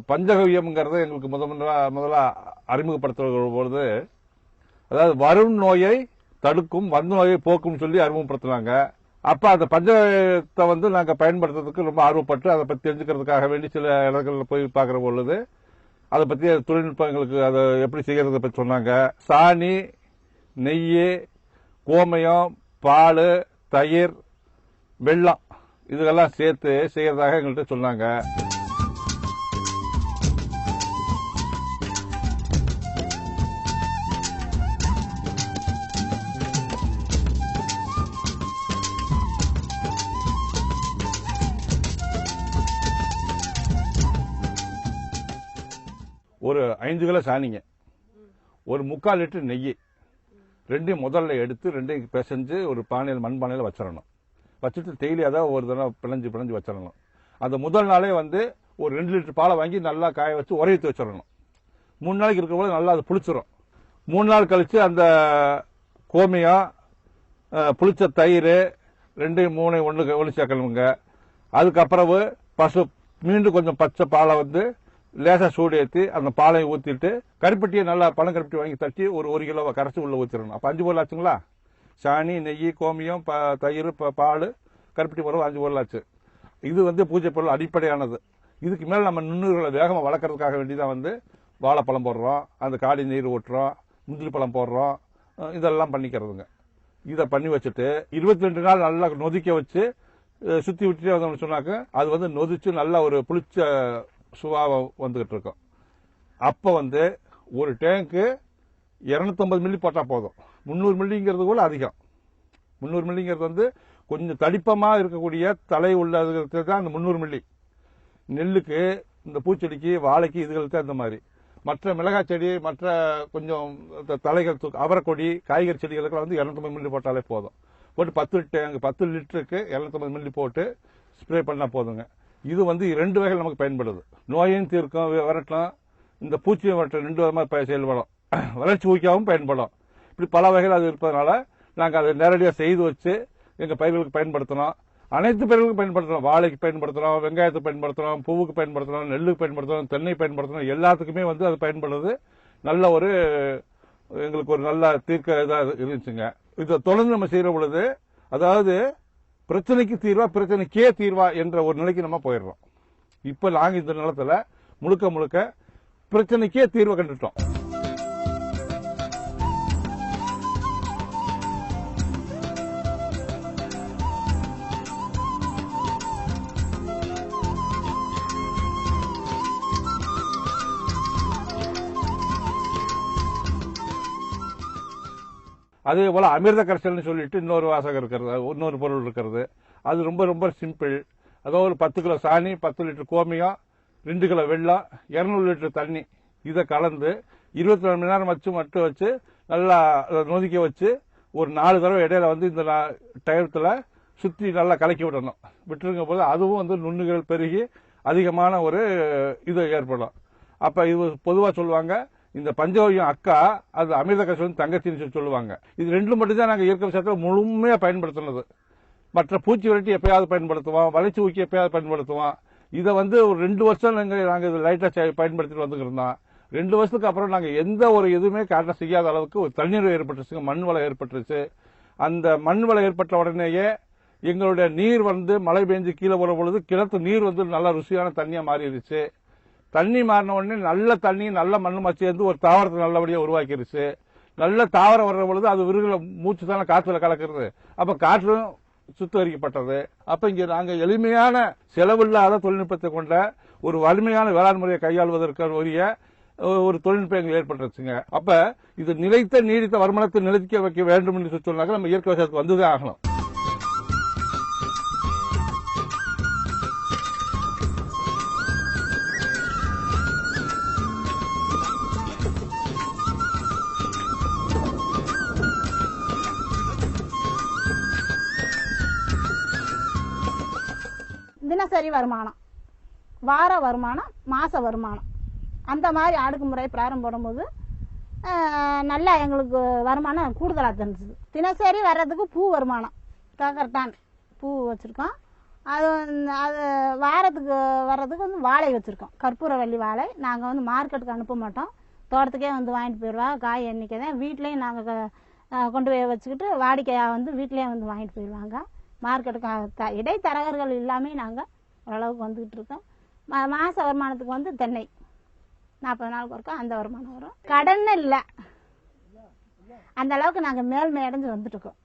பஞ்சகவியம்ங்கிறத எங்களுக்கு முதல்ல அறிமுகப்படுத்துகிற பொழுது, அதாவது வரும் நோயை தடுக்கும், வந்த நோயை போக்கும் சொல்லி அறிமுகப்படுத்தினாங்க. அப்ப அந்த பஞ்சகவியத்தை நாங்க பயன்படுத்துறதுக்கு ரொம்ப ஆர்வப்பட்டு அதை பத்தி தெரிஞ்சுக்கிறதுக்காக வேண்டி சில இடங்கள்ல போய் பார்க்கிற பொழுது அதை பத்தி தொழில்நுட்பம் எங்களுக்கு அதை எப்படி செய்யறதை பத்தி சொன்னாங்க. சாணி, நெய், கோமயம், பால், தயிர், வெல்லம் இதெல்லாம் சேர்த்து செய்யறதாக எங்கள்கிட்ட சொன்னாங்க. ஒரு 5 கிலோ சாணிங்க, ஒரு 3/4 லிட்டர் நெய், ரெண்டையும் முதல்ல எடுத்து ரெண்டையும் பிசைஞ்சு ஒரு பானையில் மண் பானையில் வச்சிடணும். வச்சுட்டு டெய்லி அதாவது ஒரு தடவை பிணைஞ்சு வச்சிடணும். அந்த முதல் நாளே ஒரு 2 லிட்டர் பாலை வாங்கி நல்லா காய வச்சு உரையத்து வச்சிடணும். 3 நாளைக்கு இருக்கிற போது நல்லா அது புளிச்சிடும். 3 நாள் கழிச்சு அந்த கோமியம், புளிச்ச தயிர் ரெண்டையும் 3 ஒன்று சேர்க்கணுங்க. அதுக்கப்புறம் பசு மீண்டும் கொஞ்சம் பச்சை பாலை லேசா சூடு ஏற்றி அந்த பாலையை ஊற்றிட்டு கருப்பட்டியை நல்லா பழம் கருப்பட்டி வாங்கி தட்டி ஒரு 1 கிலோவை கரைச்சி உள்ள ஊற்றிடணும். அப்போ 5 பொருள் ஆச்சுங்களா? சாணி, நெய், கோமியம், தயிர், பால், கருப்பட்டி பொருள் 5 பொருள் ஆச்சு. இது பூஜை பொருள் அடிப்படையானது. இதுக்கு மேலே நம்ம நுண்ணுயிர்களை வேகமாக வளர்க்கறதுக்காக வேண்டிதான் வாழைப்பழம் போடுறோம், அந்த காடி நீர் ஊட்டுறோம், முந்திரி பழம் போடுறோம், இதெல்லாம் பண்ணிக்கிறதுங்க. இதை பண்ணி வச்சுட்டு 22 நாள் நல்லா நொதிக்க வச்சு சுற்றி விட்டுட்டே சொன்னாக்க அது நொதிச்சு நல்லா ஒரு புளிச்ச சுபாவம் வந்துகிட்டு இருக்கும். அப்ப ஒரு டேங்க்கு 250 மில்லி போட்டா போதும். 300 மில்லிங்கிறது கூட அதிகம். 300 மில்லிங்கிறது கொஞ்சம் தடிப்பமா இருக்கக்கூடிய தலை உள்ளதுக்கு தான் அந்த 300 மில்லி. நெல்லுக்கு, இந்த பூச்செடிக்கு, வாழைக்கு இதுகளுக்கு அந்த மாதிரி. மற்ற மிளகாய் செடி, மற்ற கொஞ்சம் தலைகள், அவரைக்கொடி, காய்கறி செடிகளுக்கு 250 மில்லி போட்டாலே போதும். போட்டு 10 லிட்டருக்கு 250 மில்லி போட்டு ஸ்ப்ரே பண்ணா போதுங்க. இது 2 வகையில் நமக்கு பயன்படுது. நோயும் தீர்க்கும், விரட்டலாம், இந்த பூச்சியை விரட்டும் 2 விதமாக செயல்படும். வளர்ச்சி ஊக்கியாகவும் பயன்படும். இப்படி பல வகைகள் அது இருப்பதனால நாங்கள் அதை நேரடியாக செய்து வச்சு எங்கள் பயிர்களுக்கு பயன்படுத்தணும். அனைத்து பயிர்களுக்கும் பயன்படுத்தணும். வாழைக்கு பயன்படுத்துகிறோம், வெங்காயத்துக்கு பயன்படுத்துகிறோம், பூவுக்கு பயன்படுத்துகிறோம், நெல்லுக்கு பயன்படுத்துகிறோம், தென்னை பயன்படுத்துகிறோம். எல்லாத்துக்குமே அது பயன்படுது. நல்ல எங்களுக்கு ஒரு நல்ல தீர்க்க இதாக இருந்துச்சுங்க. இதை தொடர்ந்து நம்ம செய்கிற பொழுது அதாவது பிரச்சனைக்கு தீர்வா, பிரச்சனைக்கே தீர்வா என்ற ஒரு நிலைக்கு நம்ம போயிடுறோம். இப்ப நாங்க இந்த நிலத்துல முழுக்க பிரச்சனைக்கே தீர்வை கண்டுட்டோம். அதே போல அமிர்த கரைசல்னு சொல்லிட்டு இன்னொரு வாசகம் இருக்கிறது, இன்னொரு பொருள் இருக்கிறது. அது ரொம்ப ரொம்ப சிம்பிள். அதாவது ஒரு 10 கிலோ சாணி, 10 லிட்டர் கோமியம், 2 கிலோ வெல்லம், 200 லிட்டர் தண்ணி இதை கலந்து 24 மணி நேரம் மட்டும் வச்சு நல்லா நொதிக்க வச்சு ஒரு 4 தடவை இடையில இந்த டயத்துல சுத்தி நல்லா கலக்கி விடணும். விட்டுருங்க போது அதுவும் நுண்ணுகள் பெருகி அதிகமான ஒரு இது ஏற்படும். அப்ப இது பொதுவா சொல்லுவாங்க, இந்த பஞ்சகவ்யம் அக்கா, அது அமிர்த கரைசல் தங்கச்சின்னு சொல்லுவாங்க. இது 2 மட்டும்தான் நாங்கள் இயற்கை விவசாயத்தில் முழுமையா பயன்படுத்தினது. மற்ற பூச்சி விரட்டி எப்பயாவது பயன்படுத்துவோம், வளர்ச்சி ஊக்கி எப்பயாவது பயன்படுத்துவோம். இதை ஒரு 2 வருஷம் நாங்கள் இது லைட்டா பயன்படுத்திட்டு வந்துருந்தோம். 2 வருஷத்துக்கு அப்புறம் நாங்கள் எந்த ஒரு எதுவுமே காட்ட செய்யாத அளவுக்கு ஒரு தண்ணீர் ஏற்பட்டுருச்சுங்க, மண் வளம் ஏற்பட்டுருச்சு. அந்த மண் வளம் ஏற்பட்ட உடனேயே எங்களுடைய நீர் மழை பெஞ்சு கீழே போற பொழுது கிணத்து நீர் நல்ல ருசியான தண்ணியா மாறிடுச்சு. தண்ணி மாறின உடனே நல்ல தண்ணி நல்ல மண்ணுமா சேர்ந்து ஒரு தாவரத்தை நல்லபடியா உருவாக்கிருச்சு. நல்ல தாவரம் வர்ற பொழுது அது விருகுல மூச்சு தானே காற்றுல கலக்கிறது. அப்ப காற்றும் சுத்திகரிக்கப்பட்டது. அப்ப இங்க நாங்க எளிமையான செலவில்லாத தொழில்நுட்பத்தை கொண்ட ஒரு வலிமையான வேளாண் முறையை கையாளுவதற்கு ஒரு தொழில்நுட்பம் எங்களுக்கு ஏற்பட்டுருச்சுங்க. அப்ப இது நிலைத்த நீடித்த வருமானத்தை நிலைக்க வைக்க வேண்டும் என்று சொன்னாக்க நம்ம இயற்கை விவசாயத்துக்கு வந்துதான் ஆகணும். தினசரி வருமானம், வார வருமானம், மாச வருமானம், அந்த மாதிரி அடுக்குமுறை பிராரம் போடும்போது நல்லா எங்களுக்கு வருமானம் கூடுதலாக தெரிஞ்சுது. தினசரி வர்றதுக்கு பூ வருமானம், காக்கரட்டான் பூ வச்சுருக்கோம். அது வாரத்துக்கு வர்றதுக்கு வந்து வாழை வச்சுருக்கோம், கற்பூரவள்ளி வாழை. நாங்கள் வந்து மார்க்கெட்டுக்கு அனுப்ப மாட்டோம், தோட்டத்துக்கே வந்து வாங்கிட்டு போயிடுவா. காய் எண்ணிக்கை தான் வீட்லேயும் நாங்கள் கொண்டு போய் வச்சுக்கிட்டு வாடிக்கையாக வந்து வீட்டிலேயே வந்து வாங்கிட்டு போயிடுவாங்க. மார்க்கெட்டுக்கு இடைத்தரகர்கள் இல்லாமல் நாங்கள் ஓரளவுக்கு வந்துக்கிட்டு இருக்கோம். மாத வருமானத்துக்கு வந்து தென்னை 40 நாளுக்கு ஒருக்கா அந்த வருமானம் வரும். கடன் இல்லை, அந்த அளவுக்கு நாங்கள் மேல்மை அடைஞ்சு வந்துட்டு இருக்கோம்.